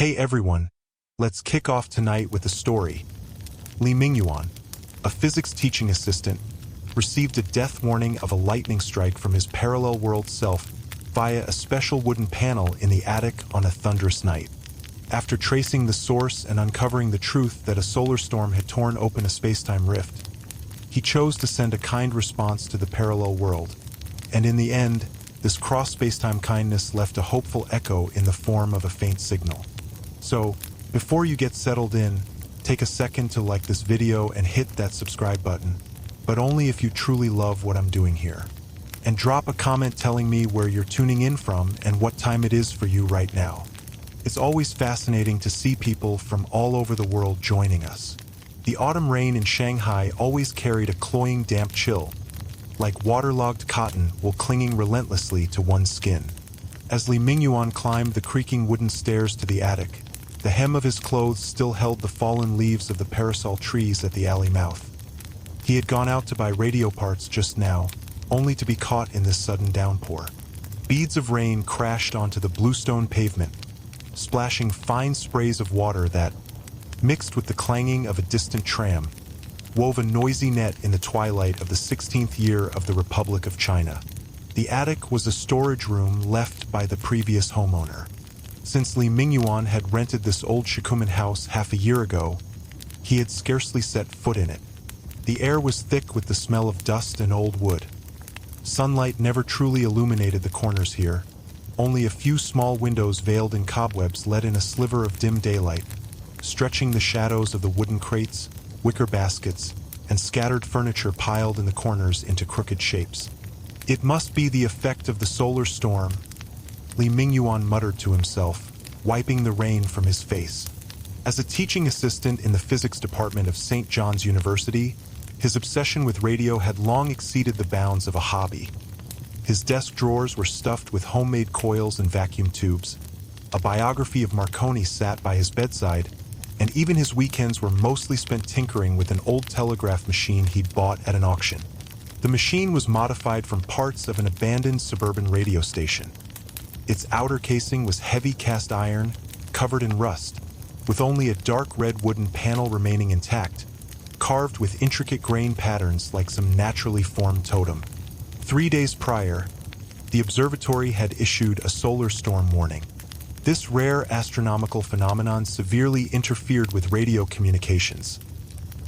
Hey everyone, let's kick off tonight with a story. Lee Mingyuan, a physics teaching assistant, received a death warning of a lightning strike from his parallel world self via a special wooden panel in the attic on a thunderous night. After tracing the source and uncovering the truth that a solar storm had torn open a space-time rift, he chose to send a kind response to the parallel world. And in the end, this cross-space-time kindness left a hopeful echo in the form of a faint signal. So, before you get settled in, take a second to like this video and hit that subscribe button, but only if you truly love what I'm doing here. And drop a comment telling me where you're tuning in from and what time it is for you right now. It's always fascinating to see people from all over the world joining us. The autumn rain in Shanghai always carried a cloying damp chill, like waterlogged cotton while clinging relentlessly to one's skin. As Lee Mingyuan climbed the creaking wooden stairs to the attic, the hem of his clothes still held the fallen leaves of the parasol trees at the alley mouth. He had gone out to buy radio parts just now, only to be caught in this sudden downpour. Beads of rain crashed onto the bluestone pavement, splashing fine sprays of water that, mixed with the clanging of a distant tram, wove a noisy net in the twilight of the 16th year of the Republic of China. The attic was a storage room left by the previous homeowner. Since Lee Mingyuan had rented this old Shikumen house half a year ago, he had scarcely set foot in it. The air was thick with the smell of dust and old wood. Sunlight never truly illuminated the corners here. Only a few small windows veiled in cobwebs let in a sliver of dim daylight, stretching the shadows of the wooden crates, wicker baskets, and scattered furniture piled in the corners into crooked shapes. It must be the effect of the solar storm, Lee Mingyuan muttered to himself, wiping the rain from his face. As a teaching assistant in the physics department of St. John's University, his obsession with radio had long exceeded the bounds of a hobby. His desk drawers were stuffed with homemade coils and vacuum tubes. A biography of Marconi sat by his bedside, and even his weekends were mostly spent tinkering with an old telegraph machine he'd bought at an auction. The machine was modified from parts of an abandoned suburban radio station. Its outer casing was heavy cast iron, covered in rust, with only a dark red wooden panel remaining intact, carved with intricate grain patterns like some naturally formed totem. 3 days prior, the observatory had issued a solar storm warning. This rare astronomical phenomenon severely interfered with radio communications.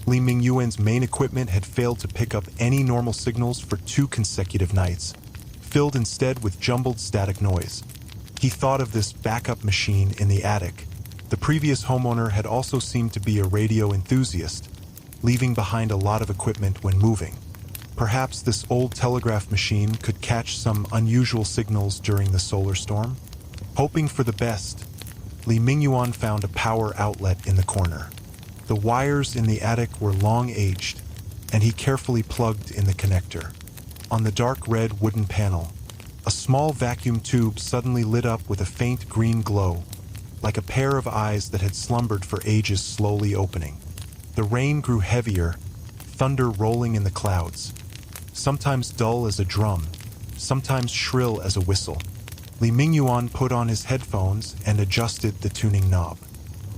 Lee Mingyuan's main equipment had failed to pick up any normal signals for 2 consecutive nights, filled instead with jumbled static noise. He thought of this backup machine in the attic. The previous homeowner had also seemed to be a radio enthusiast, leaving behind a lot of equipment when moving. Perhaps this old telegraph machine could catch some unusual signals during the solar storm? Hoping for the best, Lee Mingyuan found a power outlet in the corner. The wires in the attic were long-aged, and he carefully plugged in the connector. On the dark red wooden panel, a small vacuum tube suddenly lit up with a faint green glow, like a pair of eyes that had slumbered for ages slowly opening. The rain grew heavier, thunder rolling in the clouds, sometimes dull as a drum, sometimes shrill as a whistle. Lee Mingyuan put on his headphones and adjusted the tuning knob.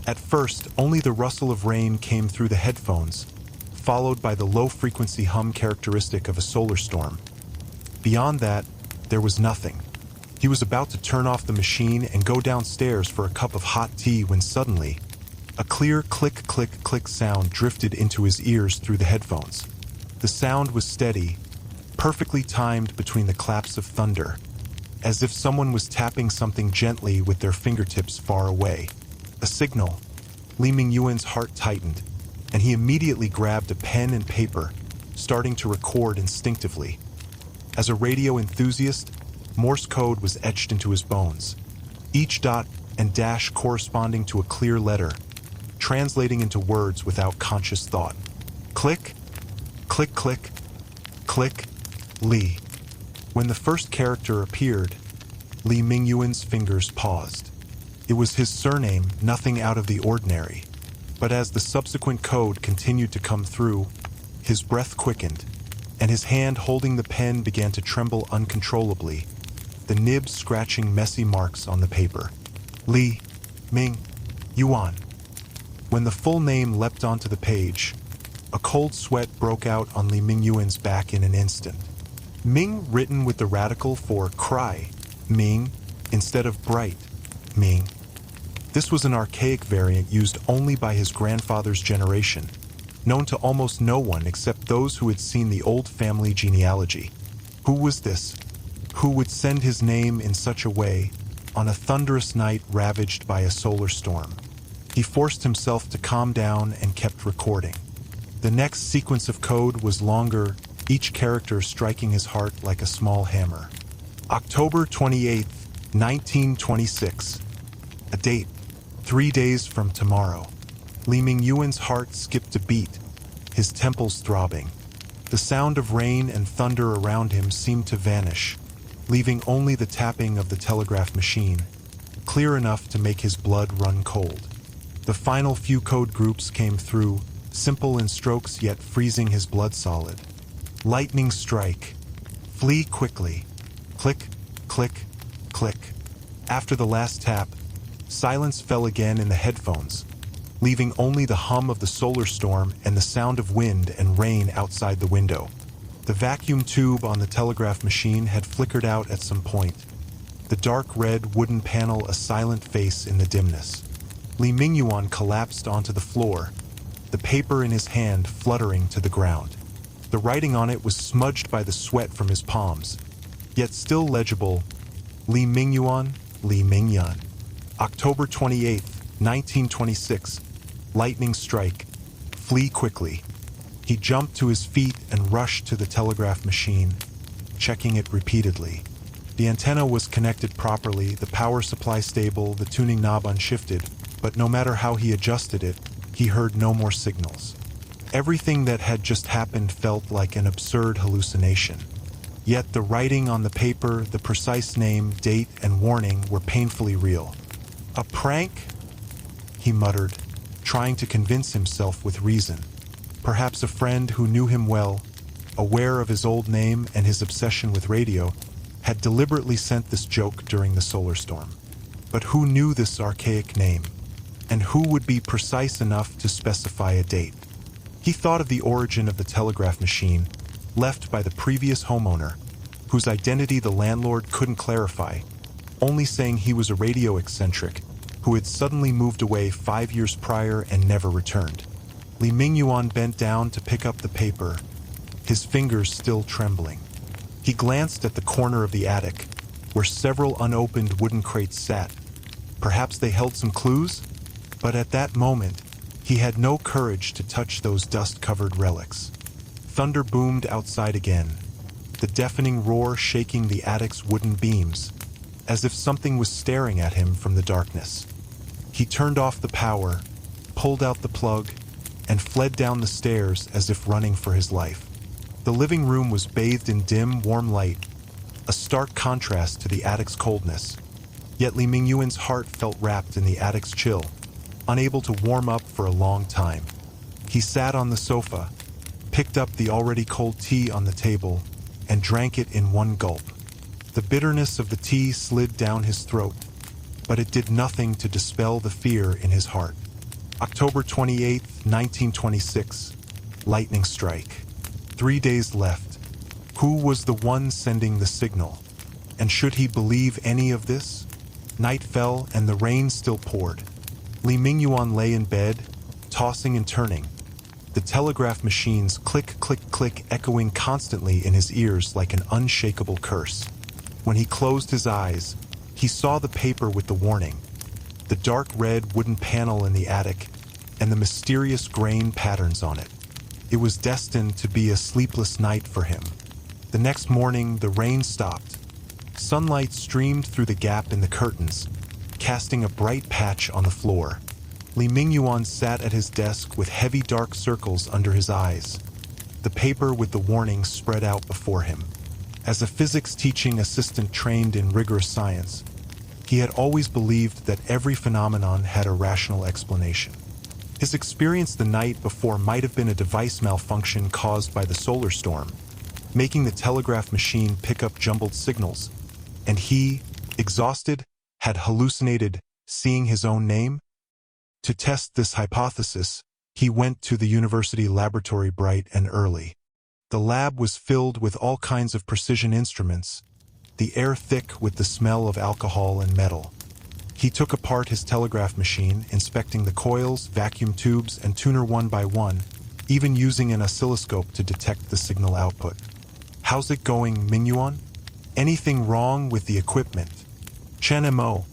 At first, only the rustle of rain came through the headphones, followed by the low-frequency hum characteristic of a solar storm. Beyond that, there was nothing. He was about to turn off the machine and go downstairs for a cup of hot tea when suddenly, a clear click-click-click sound drifted into his ears through the headphones. The sound was steady, perfectly timed between the claps of thunder, as if someone was tapping something gently with their fingertips far away. A signal. Lee Mingyuan's heart tightened, and he immediately grabbed a pen and paper, starting to record instinctively. As a radio enthusiast, Morse code was etched into his bones, each dot and dash corresponding to a clear letter, translating into words without conscious thought. Click, click, click, click, Lee. When the first character appeared, Lee Mingyuan's fingers paused. It was his surname, nothing out of the ordinary. But as the subsequent code continued to come through, his breath quickened, and his hand holding the pen began to tremble uncontrollably, the nib scratching messy marks on the paper. Lee, Ming, Yuan. When the full name leapt onto the page, a cold sweat broke out on Li Mingyuan's back in an instant. Ming written with the radical for cry, Ming, instead of bright, Ming. This was an archaic variant used only by his grandfather's generation, known to almost no one except those who had seen the old family genealogy. Who was this? Who would send his name in such a way on a thunderous night ravaged by a solar storm? He forced himself to calm down and kept recording. The next sequence of code was longer, each character striking his heart like a small hammer. October 28th, 1926. A date. 3 days from tomorrow. Li Mingyuan's heart skipped a beat, his temples throbbing. The sound of rain and thunder around him seemed to vanish, leaving only the tapping of the telegraph machine, clear enough to make his blood run cold. The final few code groups came through, simple in strokes yet freezing his blood solid. Lightning strike. Flee quickly. Click, click, click. After the last tap, silence fell again in the headphones, leaving only the hum of the solar storm and the sound of wind and rain outside the window. The vacuum tube on the telegraph machine had flickered out at some point, the dark red wooden panel a silent face in the dimness. Li Mingyuan collapsed onto the floor, the paper in his hand fluttering to the ground. The writing on it was smudged by the sweat from his palms, yet still legible. Li Mingyuan, Li Mingyan. October 28th, 1926. Lightning strike. Flee quickly. He jumped to his feet and rushed to the telegraph machine, checking it repeatedly. The antenna was connected properly, the power supply stable, the tuning knob unshifted, but no matter how he adjusted it, he heard no more signals. Everything that had just happened felt like an absurd hallucination. Yet the writing on the paper, the precise name, date, and warning were painfully real. A prank? He muttered, trying to convince himself with reason. Perhaps a friend who knew him well, aware of his old name and his obsession with radio, had deliberately sent this joke during the solar storm. But who knew this archaic name? And who would be precise enough to specify a date? He thought of the origin of the telegraph machine, left by the previous homeowner, whose identity the landlord couldn't clarify, only saying he was a radio eccentric who had suddenly moved away 5 years prior and never returned. Li Mingyuan bent down to pick up the paper, his fingers still trembling. He glanced at the corner of the attic, where several unopened wooden crates sat. Perhaps they held some clues? But at that moment, he had no courage to touch those dust-covered relics. Thunder boomed outside again, the deafening roar shaking the attic's wooden beams, as if something was staring at him from the darkness. He turned off the power, pulled out the plug, and fled down the stairs as if running for his life. The living room was bathed in dim, warm light, a stark contrast to the attic's coldness. Yet Li Mingyuan's heart felt wrapped in the attic's chill, unable to warm up for a long time. He sat on the sofa, picked up the already cold tea on the table, and drank it in one gulp. The bitterness of the tea slid down his throat, but it did nothing to dispel the fear in his heart. October 28th, 1926. Lightning strike. 3 days left. Who was the one sending the signal? And should he believe any of this? Night fell and the rain still poured. Li Mingyuan lay in bed, tossing and turning, the telegraph machine's click, click, click echoing constantly in his ears like an unshakable curse. When he closed his eyes, he saw the paper with the warning, the dark red wooden panel in the attic, and the mysterious grain patterns on it. It was destined to be a sleepless night for him. The next morning, the rain stopped. Sunlight streamed through the gap in the curtains, casting a bright patch on the floor. Li Mingyuan sat at his desk with heavy dark circles under his eyes. The paper with the warning spread out before him. As a physics teaching assistant trained in rigorous science, he had always believed that every phenomenon had a rational explanation. His experience the night before might have been a device malfunction caused by the solar storm, making the telegraph machine pick up jumbled signals, and he, exhausted, had hallucinated seeing his own name? To test this hypothesis, he went to the university laboratory bright and early. The lab was filled with all kinds of precision instruments, the air thick with the smell of alcohol and metal. He took apart his telegraph machine, inspecting the coils, vacuum tubes, and tuner one by one, even using an oscilloscope to detect the signal output. "How's it going, Mingyuan? Anything wrong with the equipment?" Chen Mo,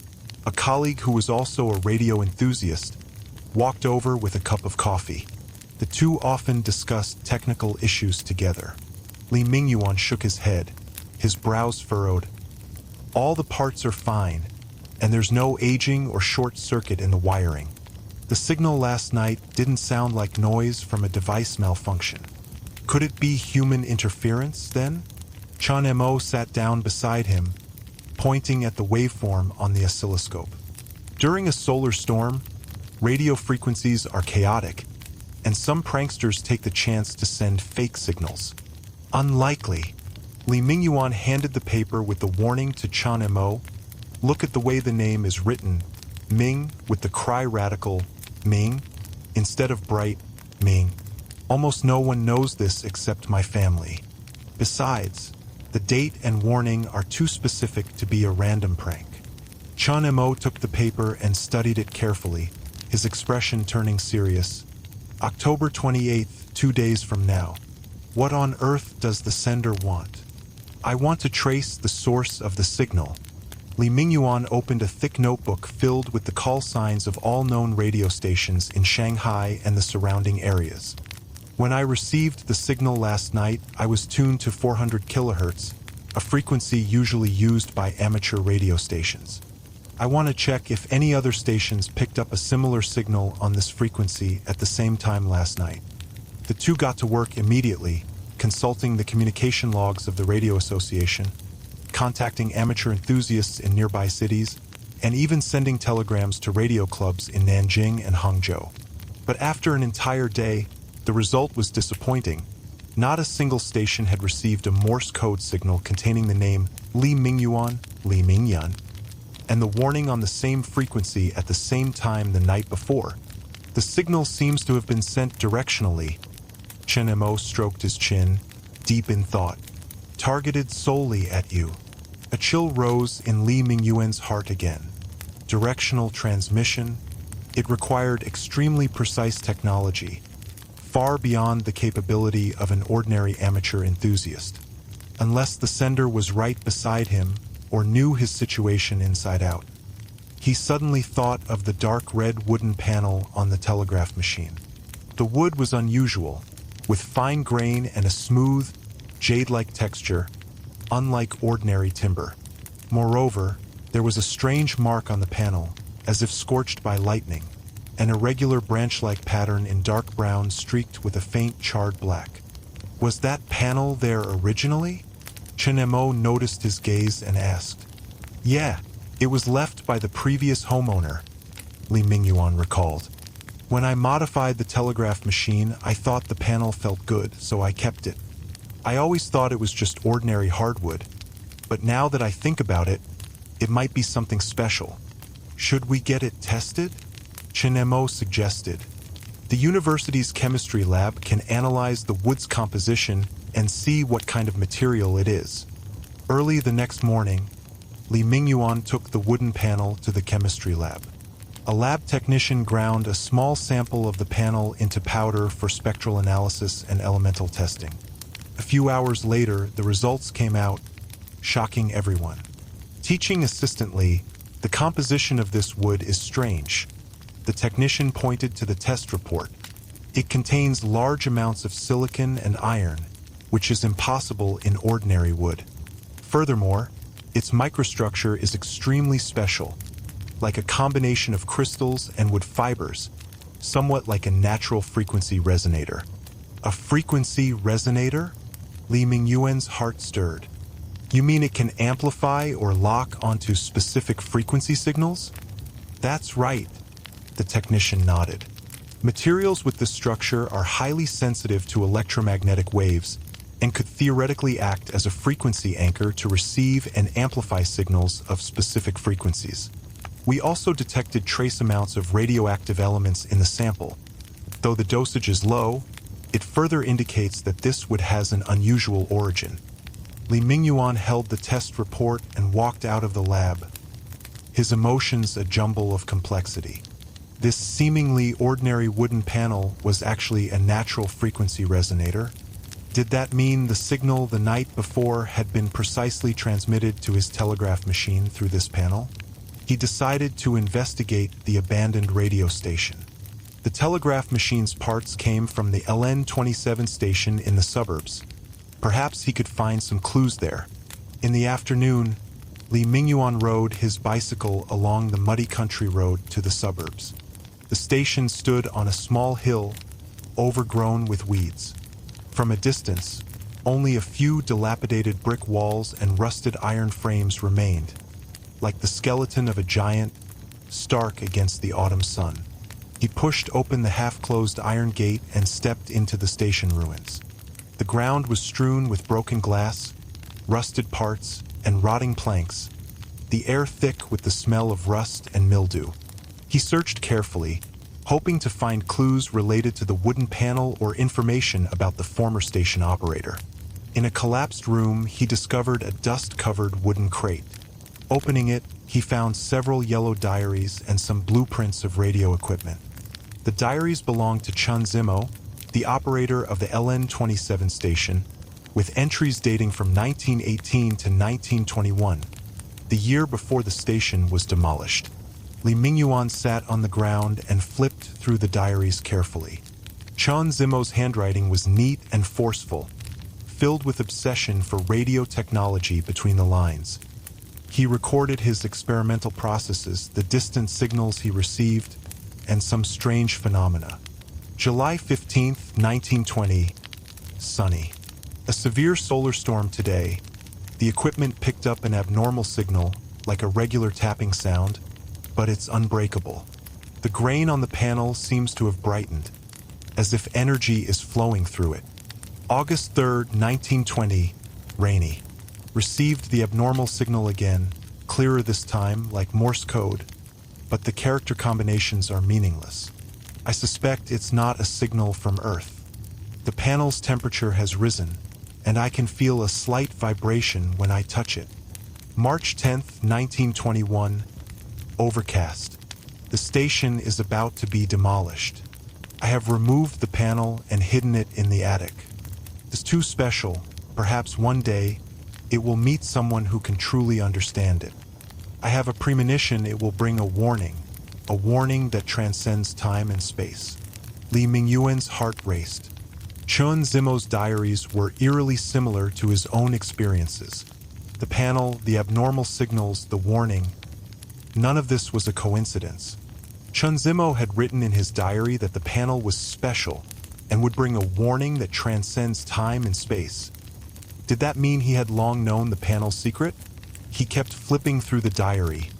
a colleague who was also a radio enthusiast, walked over with a cup of coffee. The two often discussed technical issues together. Li Mingyuan shook his head, his brows furrowed. "All the parts are fine, and there's no aging or short circuit in the wiring. The signal last night didn't sound like noise from a device malfunction. Could it be human interference, then?" Chan Mo sat down beside him, pointing at the waveform on the oscilloscope. During a solar storm, radio frequencies are chaotic, and some pranksters take the chance to send fake signals. Unlikely. Li Mingyuan handed the paper with the warning to Chan Mo. "Look at the way the name is written, Ming with the cry radical Ming, instead of bright Ming. Almost no one knows this except my family. Besides, the date and warning are too specific to be a random prank." Chan Mo took the paper and studied it carefully, his expression turning serious. "October 28th, 2 days from now. What on earth does the sender want?" "I want to trace the source of the signal." Li Mingyuan opened a thick notebook filled with the call signs of all known radio stations in Shanghai and the surrounding areas. "When I received the signal last night, I was tuned to 400 kilohertz, a frequency usually used by amateur radio stations. I want to check if any other stations picked up a similar signal on this frequency at the same time last night." The two got to work immediately, consulting the communication logs of the Radio Association, contacting amateur enthusiasts in nearby cities, and even sending telegrams to radio clubs in Nanjing and Hangzhou. But after an entire day, the result was disappointing. Not a single station had received a Morse code signal containing the name Li Mingyuan, Li Mingyan, and the warning on the same frequency at the same time the night before. "The signal seems to have been sent directionally." Chen Mo stroked his chin, deep in thought. "Targeted solely at you." A chill rose in Li Mingyuan's heart again. Directional transmission. It required extremely precise technology, far beyond the capability of an ordinary amateur enthusiast. Unless the sender was right beside him or knew his situation inside out. He suddenly thought of the dark red wooden panel on the telegraph machine. The wood was unusual, with fine grain and a smooth, jade-like texture, unlike ordinary timber. Moreover, there was a strange mark on the panel, as if scorched by lightning, an irregular branch-like pattern in dark brown streaked with a faint charred black. Was that panel there originally? Chen Mo noticed his gaze and asked. "Yeah, it was left by the previous homeowner," Li Mingyuan recalled. "When I modified the telegraph machine, I thought the panel felt good, so I kept it. I always thought it was just ordinary hardwood, but now that I think about it, it might be something special. Should we get it tested?" Chen Mo suggested. "The university's chemistry lab can analyze the wood's composition and see what kind of material it is." Early the next morning, Li Mingyuan took the wooden panel to the chemistry lab. A lab technician ground a small sample of the panel into powder for spectral analysis and elemental testing. A few hours later, the results came out, shocking everyone. Teaching assistant Li, "The composition of this wood is strange." The technician pointed to the test report. "It contains large amounts of silicon and iron, which is impossible in ordinary wood. Furthermore, its microstructure is extremely special, like a combination of crystals and wood fibers, somewhat like a natural frequency resonator." "A frequency resonator?" Li Mingyuan's heart stirred. "You mean it can amplify or lock onto specific frequency signals?" "That's right," the technician nodded. "Materials with this structure are highly sensitive to electromagnetic waves and could theoretically act as a frequency anchor to receive and amplify signals of specific frequencies. We also detected trace amounts of radioactive elements in the sample. Though the dosage is low, it further indicates that this wood has an unusual origin. Li Mingyuan held the test report and walked out of the lab, his emotions a jumble of complexity. This seemingly ordinary wooden panel was actually a natural frequency resonator. Did that mean the signal the night before had been precisely transmitted to his telegraph machine through this panel? He decided to investigate the abandoned radio station. The telegraph machine's parts came from the LN27 station in the suburbs. Perhaps he could find some clues there. In the afternoon, Li Mingyuan rode his bicycle along the muddy country road to the suburbs. The station stood on a small hill, overgrown with weeds. From a distance, only a few dilapidated brick walls and rusted iron frames remained, like the skeleton of a giant, stark against the autumn sun. He pushed open the half-closed iron gate and stepped into the station ruins. The ground was strewn with broken glass, rusted parts, and rotting planks, the air thick with the smell of rust and mildew. He searched carefully, hoping to find clues related to the wooden panel or information about the former station operator. In a collapsed room, he discovered a dust-covered wooden crate. Opening it, he found several yellow diaries and some blueprints of radio equipment. The diaries belonged to Chun Zimo, the operator of the LN27 station, with entries dating from 1918 to 1921, the year before the station was demolished. Li Mingyuan sat on the ground and flipped through the diaries carefully. Chun Zimo's handwriting was neat and forceful, filled with obsession for radio technology between the lines. He recorded his experimental processes, the distant signals he received, and some strange phenomena. July 15, 1920, sunny. A severe solar storm today. The equipment picked up an abnormal signal, like a regular tapping sound, but it's unbreakable. The grain on the panel seems to have brightened, as if energy is flowing through it. August 3, 1920, rainy. Received the abnormal signal again, clearer this time, like Morse code, but the character combinations are meaningless. I suspect it's not a signal from Earth. The panel's temperature has risen, and I can feel a slight vibration when I touch it. March 10, 1921, overcast. The station is about to be demolished. I have removed the panel and hidden it in the attic. It's too special. Perhaps one day, it will meet someone who can truly understand it. I have a premonition it will bring a warning that transcends time and space. Li Mingyuan's heart raced. Chun Zimo's diaries were eerily similar to his own experiences. The panel, the abnormal signals, the warning. None of this was a coincidence. Chun Zimo had written in his diary that the panel was special and would bring a warning that transcends time and space. Did that mean he had long known the panel's secret? He kept flipping through the diary.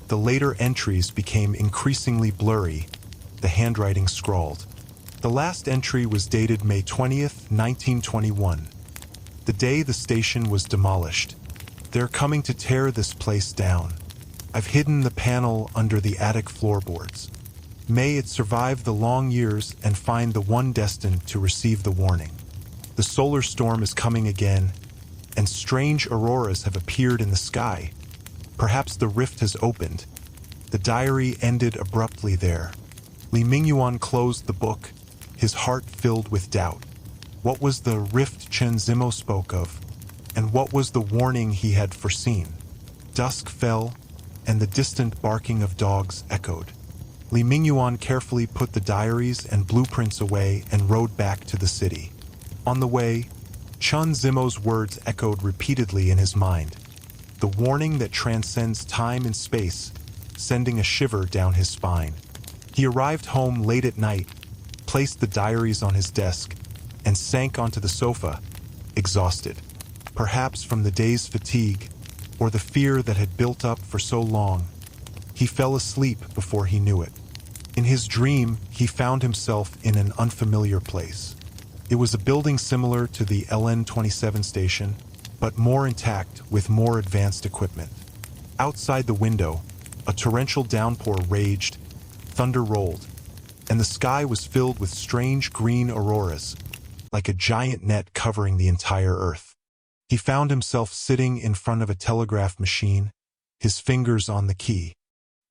The later entries became increasingly blurry, the handwriting scrawled. The last entry was dated May 20th, 1921, the day the station was demolished. They're coming to tear this place down. I've hidden the panel under the attic floorboards. May it survive the long years and find the one destined to receive the warning. The solar storm is coming again, and strange auroras have appeared in the sky. Perhaps the rift has opened. The diary ended abruptly there. Li Mingyuan closed the book, his heart filled with doubt. What was the rift Chun Zimo spoke of, and what was the warning he had foreseen? Dusk fell, and the distant barking of dogs echoed. Li Mingyuan carefully put the diaries and blueprints away and rode back to the city. On the way, Chun Zimo's words echoed repeatedly in his mind, the warning that transcends time and space, sending a shiver down his spine. He arrived home late at night, placed the diaries on his desk, and sank onto the sofa, exhausted, perhaps from the day's fatigue or the fear that had built up for so long. He fell asleep before he knew it. In his dream, he found himself in an unfamiliar place. It was a building similar to the LN27 station, but more intact with more advanced equipment. Outside the window, A torrential downpour raged, thunder rolled, and the sky was filled with strange green auroras, like a giant net covering the entire earth. He found himself sitting in front of a telegraph machine, his fingers on the key.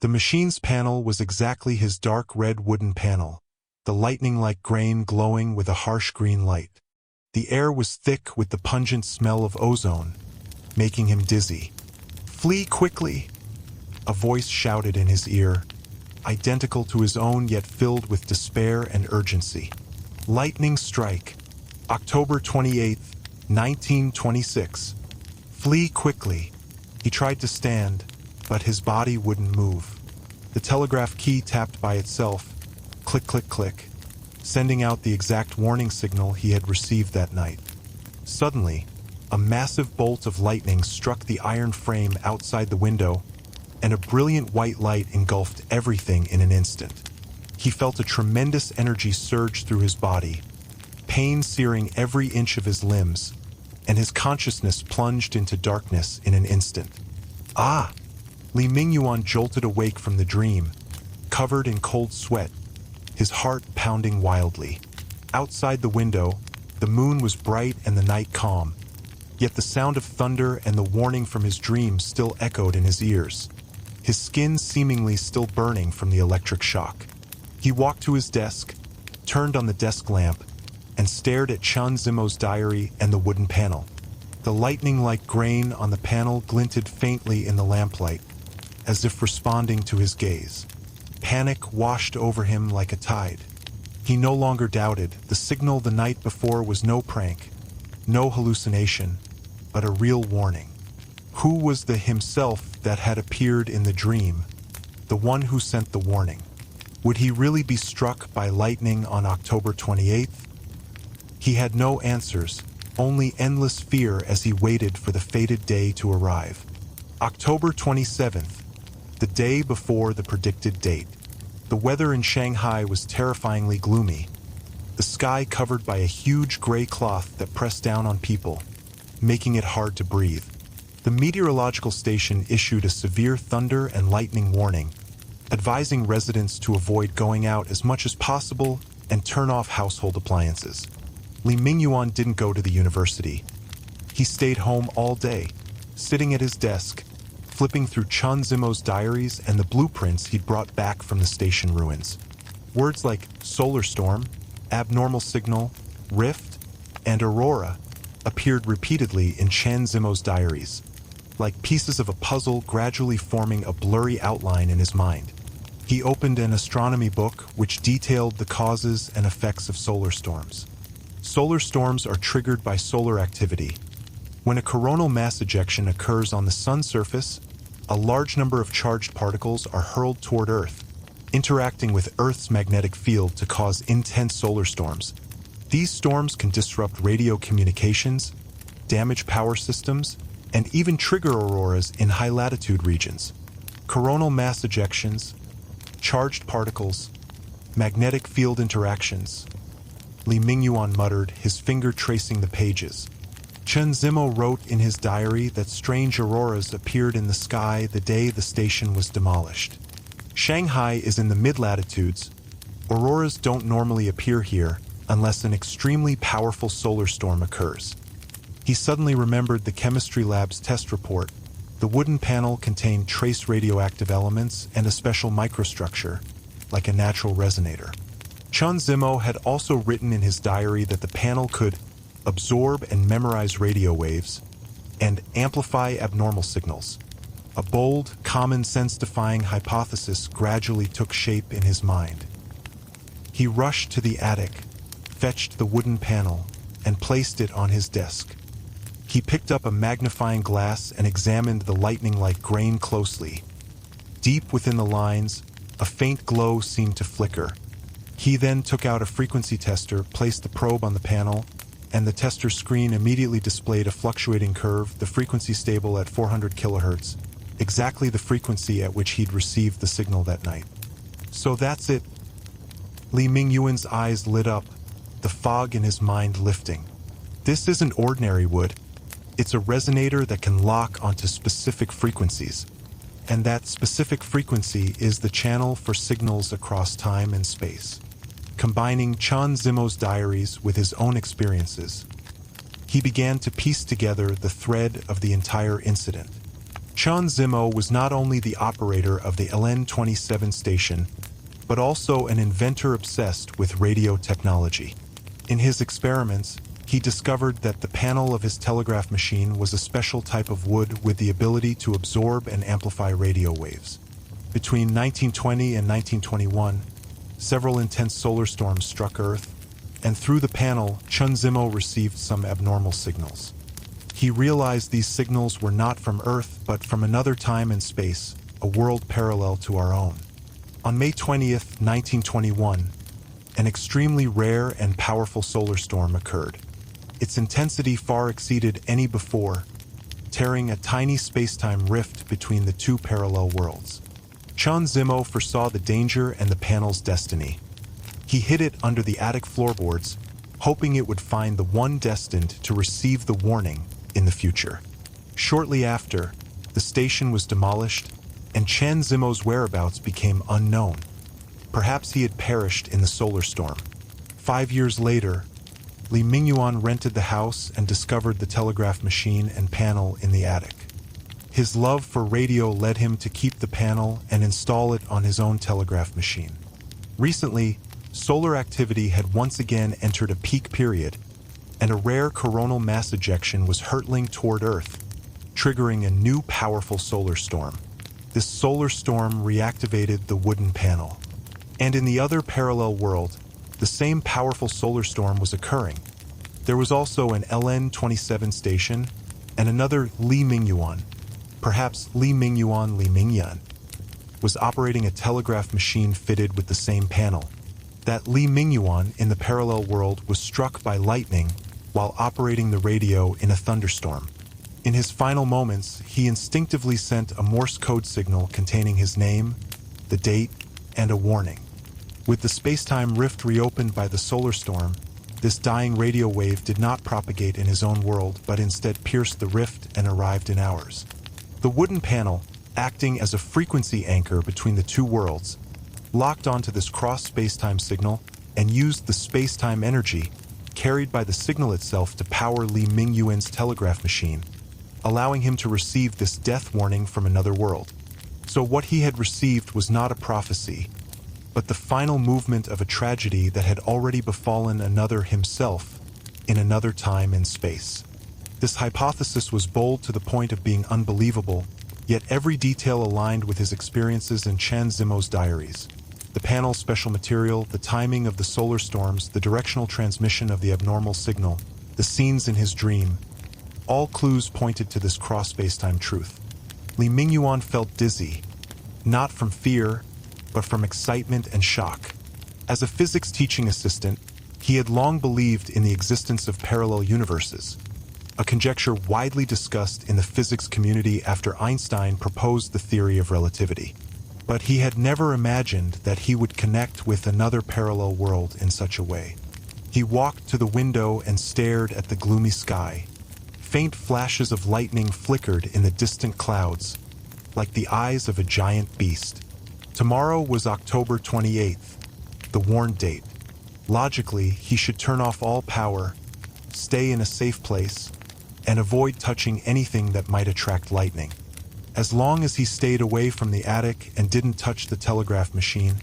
The machine's panel was exactly his dark red wooden panel, the lightning-like grain glowing with a harsh green light. The air was thick with the pungent smell of ozone, making him dizzy. "Flee quickly!" A voice shouted in his ear, identical to his own yet filled with despair and urgency. Lightning strike, October 28th, 1926. Flee quickly. He tried to stand, but his body wouldn't move. The telegraph key tapped by itself, click, click, click, sending out the exact warning signal he had received that night. Suddenly, a massive bolt of lightning struck the iron frame outside the window, and a brilliant white light engulfed everything in an instant. He felt a tremendous energy surge through his body, pain searing every inch of his limbs, and his consciousness plunged into darkness in an instant. Ah! Li Mingyuan jolted awake from the dream, covered in cold sweat, his heart pounding wildly. Outside the window, the moon was bright and the night calm, yet the sound of thunder and the warning from his dream still echoed in his ears, his skin seemingly still burning from the electric shock. He walked to his desk, turned on the desk lamp, and stared at Chun Zimo's diary and the wooden panel. The lightning-like grain on the panel glinted faintly in the lamplight, as if responding to his gaze. Panic washed over him like a tide. He no longer doubted the signal the night before was no prank, no hallucination, but a real warning. Who was the himself that had appeared in the dream, the one who sent the warning? Would he really be struck by lightning on October 28th? He had no answers, only endless fear as he waited for the fated day to arrive. October 27th, the day before the predicted date. The weather in Shanghai was terrifyingly gloomy, the sky covered by a huge gray cloth that pressed down on people, making it hard to breathe. The meteorological station issued a severe thunder and lightning warning, advising residents to avoid going out as much as possible and turn off household appliances. Li Mingyuan didn't go to the university. He stayed home all day, sitting at his desk, flipping through Chun Zimo's diaries and the blueprints he'd brought back from the station ruins. Words like solar storm, abnormal signal, rift, and aurora appeared repeatedly in Chun Zimo's diaries, like pieces of a puzzle gradually forming a blurry outline in his mind. He opened an astronomy book which detailed the causes and effects of solar storms. Solar storms are triggered by solar activity. When a coronal mass ejection occurs on the sun's surface, a large number of charged particles are hurled toward Earth, interacting with Earth's magnetic field to cause intense solar storms. These storms can disrupt radio communications, damage power systems, and even trigger auroras in high-latitude regions. Coronal mass ejections, charged particles, magnetic field interactions. Li Mingyuan muttered, his finger tracing the pages. Chun Zimo wrote in his diary that strange auroras appeared in the sky the day the station was demolished. Shanghai is in the mid-latitudes. Auroras don't normally appear here unless an extremely powerful solar storm occurs. He suddenly remembered the chemistry lab's test report. The wooden panel contained trace radioactive elements and a special microstructure, like a natural resonator. Chun Zimo had also written in his diary that the panel could absorb and memorize radio waves, and amplify abnormal signals. A bold, common-sense-defying hypothesis gradually took shape in his mind. He rushed to the attic, fetched the wooden panel, and placed it on his desk. He picked up a magnifying glass and examined the lightning-like grain closely. Deep within the lines, a faint glow seemed to flicker. He then took out a frequency tester, placed the probe on the panel, and the tester screen immediately displayed a fluctuating curve, the frequency stable at 400 kilohertz, exactly the frequency at which he'd received the signal that night. So that's it. Li Mingyuan's eyes lit up, the fog in his mind lifting. This isn't ordinary wood. It's a resonator that can lock onto specific frequencies. and that specific frequency is the channel for signals across time and space. Combining Chan Zimo's diaries with his own experiences, he began to piece together the thread of the entire incident. Chan Zimo was not only the operator of the LN-27 station, but also an inventor obsessed with radio technology. In his experiments, he discovered that the panel of his telegraph machine was a special type of wood with the ability to absorb and amplify radio waves. Between 1920 and 1921, several intense solar storms struck Earth, and through the panel, Chan Zimo received some abnormal signals. He realized these signals were not from Earth, but from another time and space, a world parallel to our own. On May 20th, 1921, an extremely rare and powerful solar storm occurred. Its intensity far exceeded any before, tearing a tiny space-time rift between the two parallel worlds. Chan Zimo foresaw the danger and the panel's destiny. He hid it under the attic floorboards, hoping it would find the one destined to receive the warning in the future. Shortly after, the station was demolished, and Chan Zimo's whereabouts became unknown. Perhaps he had perished in the solar storm. 5 years later, Li Mingyuan rented the house and discovered the telegraph machine and panel in the attic. His love for radio led him to keep the panel and install it on his own telegraph machine. Recently, solar activity had once again entered a peak period, and a rare coronal mass ejection was hurtling toward Earth, triggering a new powerful solar storm. This solar storm reactivated the wooden panel. And in the other parallel world, the same powerful solar storm was occurring. There was also an LN-27 station and another Li Mingyuan, perhaps Li Mingyan, was operating a telegraph machine fitted with the same panel. That Li Mingyuan in the parallel world was struck by lightning while operating the radio in a thunderstorm. In his final moments, he instinctively sent a Morse code signal containing his name, the date, and a warning. With the space-time rift reopened by the solar storm, this dying radio wave did not propagate in his own world, but instead pierced the rift and arrived in ours. The wooden panel, acting as a frequency anchor between the two worlds, locked onto this cross space-time signal and used the space-time energy carried by the signal itself to power Li Mingyuan's telegraph machine, allowing him to receive this death warning from another world. So what he had received was not a prophecy, but the final movement of a tragedy that had already befallen another himself in another time and space. This hypothesis was bold to the point of being unbelievable, yet every detail aligned with his experiences in Chan Zimo's diaries. The panel's special material, the timing of the solar storms, the directional transmission of the abnormal signal, the scenes in his dream, all clues pointed to this cross-space-time truth. Li Mingyuan felt dizzy, not from fear, but from excitement and shock. As a physics teaching assistant, he had long believed in the existence of parallel universes, a conjecture widely discussed in the physics community after Einstein proposed the theory of relativity. But he had never imagined that he would connect with another parallel world in such a way. He walked to the window and stared at the gloomy sky. Faint flashes of lightning flickered in the distant clouds, like the eyes of a giant beast. Tomorrow was October 28th, the warned date. Logically, he should turn off all power, stay in a safe place, and avoid touching anything that might attract lightning. As long as he stayed away from the attic and didn't touch the telegraph machine,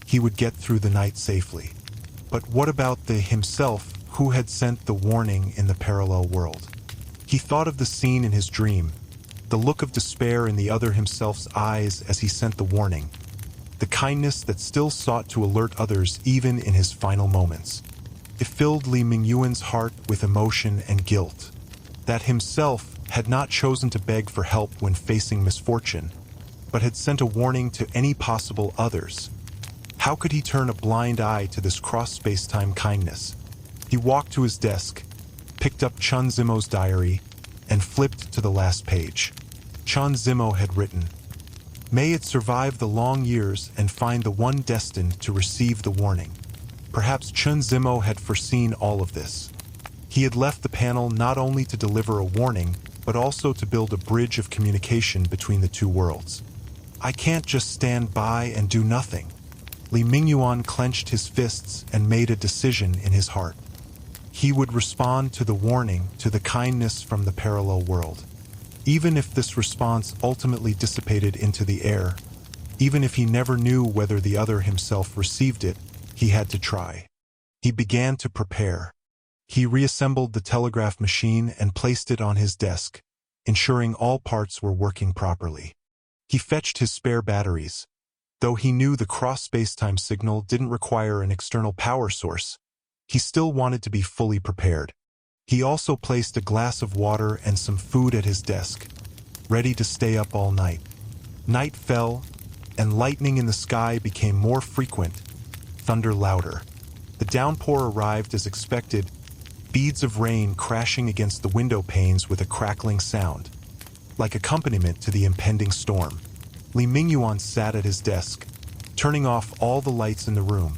he would get through the night safely. But what about the himself who had sent the warning in the parallel world? He thought of the scene in his dream, the look of despair in the other himself's eyes as he sent the warning, the kindness that still sought to alert others even in his final moments. It filled Li Mingyuan's heart with emotion and guilt. That himself had not chosen to beg for help when facing misfortune, but had sent a warning to any possible others. How could he turn a blind eye to this cross-space-time kindness? He walked to his desk, picked up Chan Zimo's diary, and flipped to the last page. Chan Zimo had written, "May it survive the long years and find the one destined to receive the warning." Perhaps Chan Zimo had foreseen all of this. He had left the panel not only to deliver a warning, but also to build a bridge of communication between the two worlds. I can't just stand by and do nothing. Li Mingyuan clenched his fists and made a decision in his heart. He would respond to the warning, to the kindness from the parallel world. Even if this response ultimately dissipated into the air, even if he never knew whether the other himself received it, he had to try. He began to prepare. He reassembled the telegraph machine and placed it on his desk, ensuring all parts were working properly. He fetched his spare batteries. Though he knew the cross-spacetime signal didn't require an external power source, he still wanted to be fully prepared. He also placed a glass of water and some food at his desk, ready to stay up all night. Night fell, and lightning in the sky became more frequent, thunder louder. The downpour arrived as expected, beads of rain crashing against the window panes with a crackling sound, like accompaniment to the impending storm. Li Mingyuan sat at his desk, turning off all the lights in the room,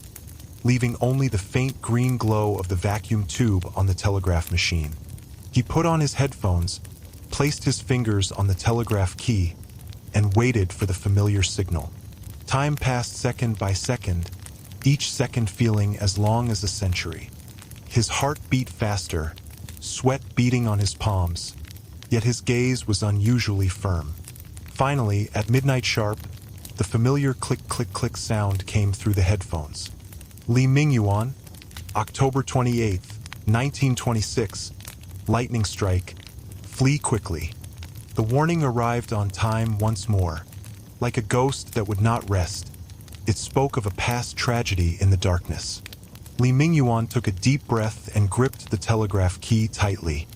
leaving only the faint green glow of the vacuum tube on the telegraph machine. He put on his headphones, placed his fingers on the telegraph key, and waited for the familiar signal. Time passed second by second, each second feeling as long as a century. His heart beat faster, sweat beading on his palms, yet his gaze was unusually firm. Finally, at midnight sharp, the familiar click-click-click sound came through the headphones. Li Mingyuan, October 28, 1926, lightning strike, flee quickly. The warning arrived on time once more, like a ghost that would not rest. It spoke of a past tragedy in the darkness. Li Mingyuan took a deep breath and gripped the telegraph key tightly.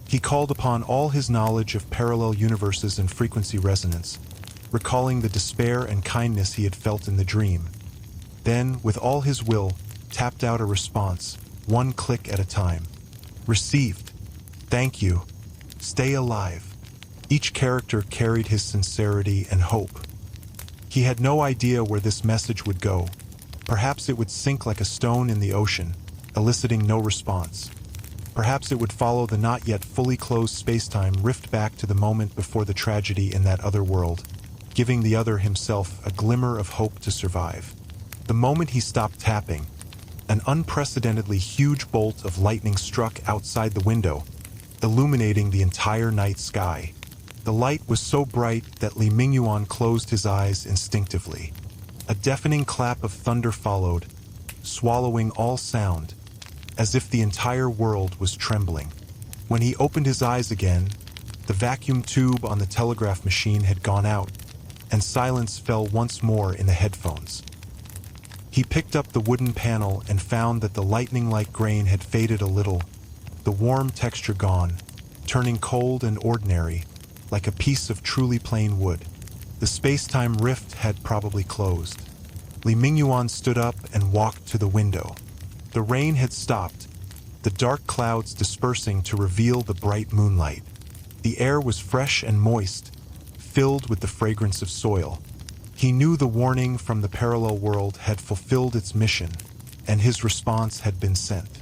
He called upon all his knowledge of parallel universes and frequency resonance, recalling the despair and kindness he had felt in the dream. Then, with all his will, tapped out a response, one click at a time. Received. Thank you. Stay alive. Each character carried his sincerity and hope. He had no idea where this message would go. Perhaps it would sink like a stone in the ocean, eliciting no response. Perhaps it would follow the not yet fully closed space-time rift back to the moment before the tragedy in that other world, giving the other himself a glimmer of hope to survive. The moment he stopped tapping, an unprecedentedly huge bolt of lightning struck outside the window, illuminating the entire night sky. The light was so bright that Li Mingyuan closed his eyes instinctively. A deafening clap of thunder followed, swallowing all sound, as if the entire world was trembling. When he opened his eyes again, the vacuum tube on the telegraph machine had gone out, and silence fell once more in the headphones. He picked up the wooden panel and found that the lightning-like grain had faded a little, the warm texture gone, turning cold and ordinary, like a piece of truly plain wood. The space-time rift had probably closed. Li Mingyuan stood up and walked to the window. The rain had stopped, the dark clouds dispersing to reveal the bright moonlight. The air was fresh and moist, filled with the fragrance of soil. He knew the warning from the parallel world had fulfilled its mission, and his response had been sent.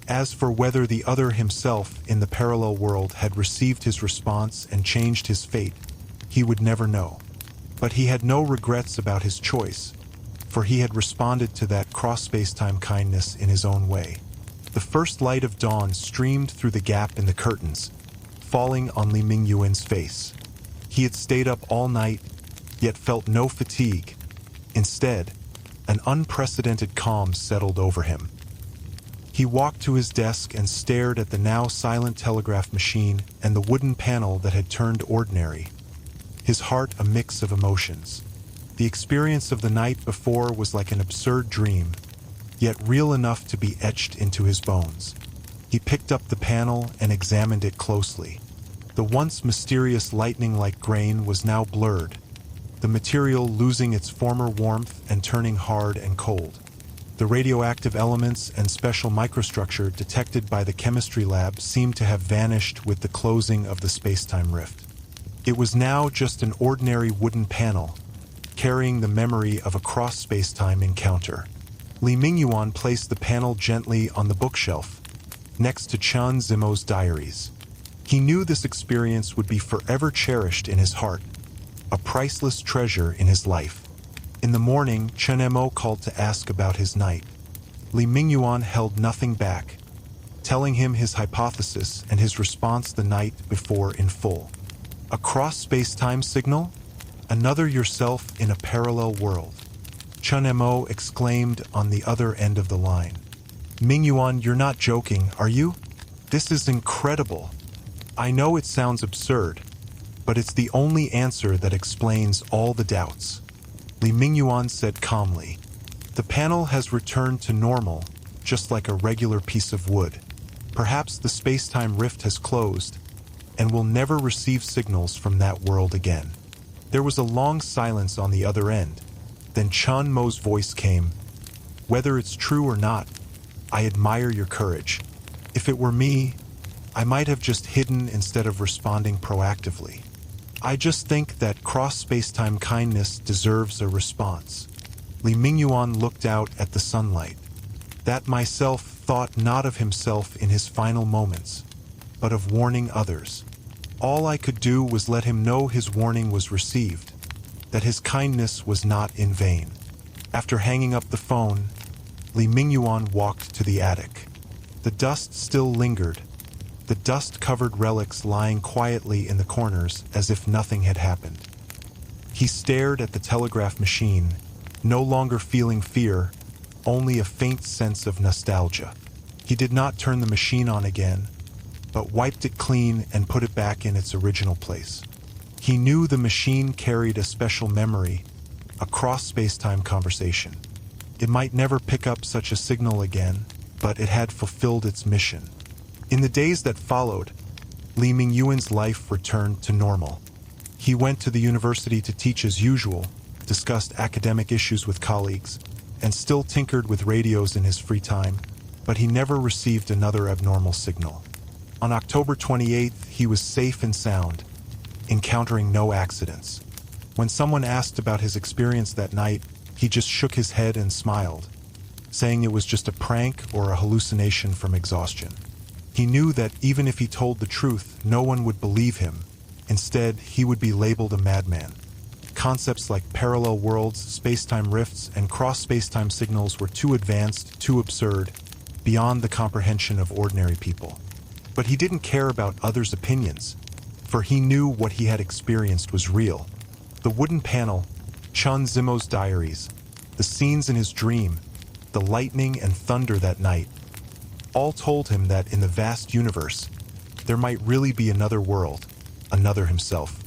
As for whether the other himself in the parallel world had received his response and changed his fate, he would never know. But he had no regrets about his choice, for he had responded to that cross-space-time kindness in his own way. The first light of dawn streamed through the gap in the curtains, falling on Li Mingyuan's face. He had stayed up all night, yet felt no fatigue. Instead, an unprecedented calm settled over him. He walked to his desk and stared at the now silent telegraph machine and the wooden panel that had turned ordinary, his heart a mix of emotions. The experience of the night before was like an absurd dream, yet real enough to be etched into his bones. He picked up the panel and examined it closely. The once mysterious lightning-like grain was now blurred, the material losing its former warmth and turning hard and cold. The radioactive elements and special microstructure detected by the chemistry lab seemed to have vanished with the closing of the space-time rift. It was now just an ordinary wooden panel, carrying the memory of a cross-space-time encounter. Li Mingyuan placed the panel gently on the bookshelf, next to Chan Zimo's diaries. He knew this experience would be forever cherished in his heart, a priceless treasure in his life. In the morning, Chen Mo called to ask about his night. Li Mingyuan held nothing back, telling him his hypothesis and his response the night before in full. A cross-space-time signal? Another yourself in a parallel world. Chen Mo exclaimed on the other end of the line. Mingyuan, you're not joking, are you? This is incredible. I know it sounds absurd, but it's the only answer that explains all the doubts. Li Mingyuan said calmly. The panel has returned to normal, just like a regular piece of wood. Perhaps the space-time rift has closed, and will never receive signals from that world again. There was a long silence on the other end. Then Chen Mo's voice came. Whether it's true or not, I admire your courage. If it were me, I might have just hidden instead of responding proactively. I just think that cross-space-time kindness deserves a response. Li Mingyuan looked out at the sunlight. That myself thought not of himself in his final moments, but of warning others. All I could do was let him know his warning was received, that his kindness was not in vain. After hanging up the phone, Li Mingyuan walked to the attic. The dust still lingered, the dust-covered relics lying quietly in the corners as if nothing had happened. He stared at the telegraph machine, no longer feeling fear, only a faint sense of nostalgia. He did not turn the machine on again, but wiped it clean and put it back in its original place. He knew the machine carried a special memory, a cross-space-time conversation. It might never pick up such a signal again, but it had fulfilled its mission. In the days that followed, Li Mingyuan's life returned to normal. He went to the university to teach as usual, discussed academic issues with colleagues, and still tinkered with radios in his free time, but he never received another abnormal signal. On October 28th, he was safe and sound, encountering no accidents. When someone asked about his experience that night, he just shook his head and smiled, saying it was just a prank or a hallucination from exhaustion. He knew that even if he told the truth, no one would believe him. Instead, he would be labeled a madman. Concepts like parallel worlds, space-time rifts, and cross-space-time signals were too advanced, too absurd, beyond the comprehension of ordinary people. But he didn't care about others' opinions, for he knew what he had experienced was real. The wooden panel, Chen Zimo's diaries, the scenes in his dream, the lightning and thunder that night, all told him that in the vast universe, there might really be another world, another himself.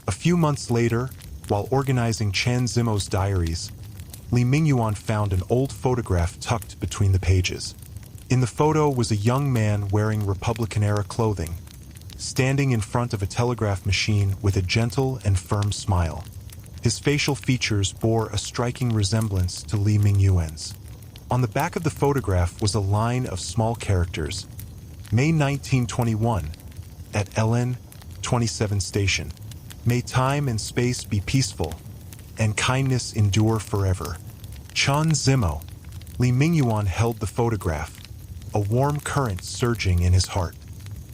A few months later, while organizing Chen Zimo's diaries, Li Mingyuan found an old photograph tucked between the pages. In the photo was a young man wearing Republican-era clothing, standing in front of a telegraph machine with a gentle and firm smile. His facial features bore a striking resemblance to Li Mingyuan's. On the back of the photograph was a line of small characters. May 1921, at LN 27 Station. May time and space be peaceful, and kindness endure forever. Chen Zimo. Li Mingyuan held the photograph, a warm current surging in his heart.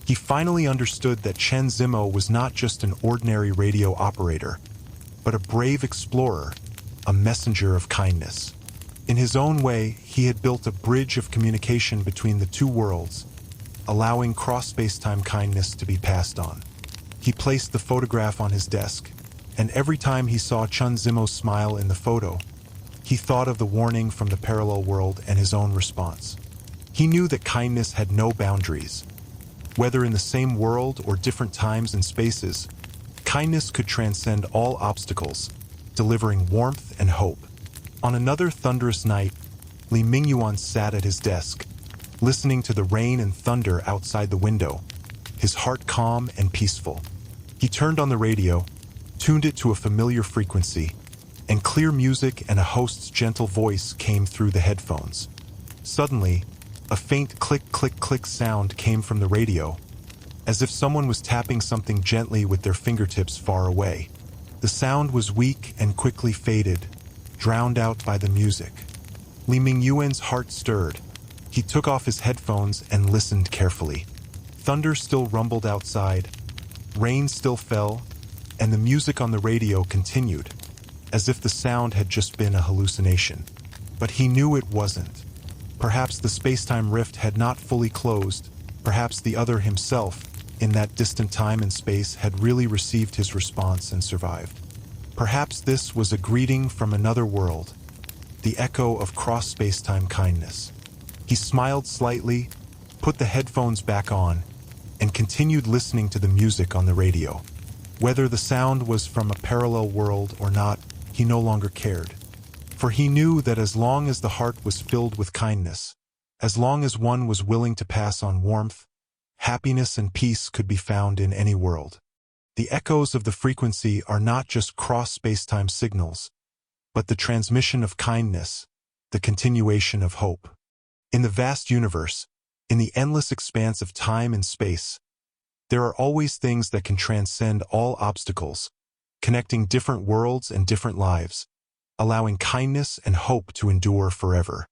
He finally understood that Chen Zimo was not just an ordinary radio operator, but a brave explorer, a messenger of kindness. In his own way, he had built a bridge of communication between the two worlds, allowing cross-space-time kindness to be passed on. He placed the photograph on his desk, and every time he saw Chen Zimo smile in the photo, he thought of the warning from the parallel world and his own response. He knew that kindness had no boundaries. Whether in the same world or different times and spaces, kindness could transcend all obstacles, delivering warmth and hope. On another thunderous night, Li Mingyuan sat at his desk, listening to the rain and thunder outside the window, his heart calm and peaceful. He turned on the radio, tuned it to a familiar frequency, and clear music and a host's gentle voice came through the headphones. Suddenly, a faint click-click-click sound came from the radio, as if someone was tapping something gently with their fingertips far away. The sound was weak and quickly faded, drowned out by the music. Li Mingyuan's heart stirred. He took off his headphones and listened carefully. Thunder still rumbled outside, rain still fell, and the music on the radio continued, as if the sound had just been a hallucination. But he knew it wasn't. Perhaps the space-time rift had not fully closed. Perhaps the other himself, in that distant time and space, had really received his response and survived. Perhaps this was a greeting from another world, the echo of cross-space-time kindness. He smiled slightly, put the headphones back on, and continued listening to the music on the radio. Whether the sound was from a parallel world or not, he no longer cared. For he knew that as long as the heart was filled with kindness, as long as one was willing to pass on warmth, happiness and peace could be found in any world. The echoes of the frequency are not just cross-space-time signals, but the transmission of kindness, the continuation of hope. In the vast universe, in the endless expanse of time and space, there are always things that can transcend all obstacles, connecting different worlds and different lives, allowing kindness and hope to endure forever.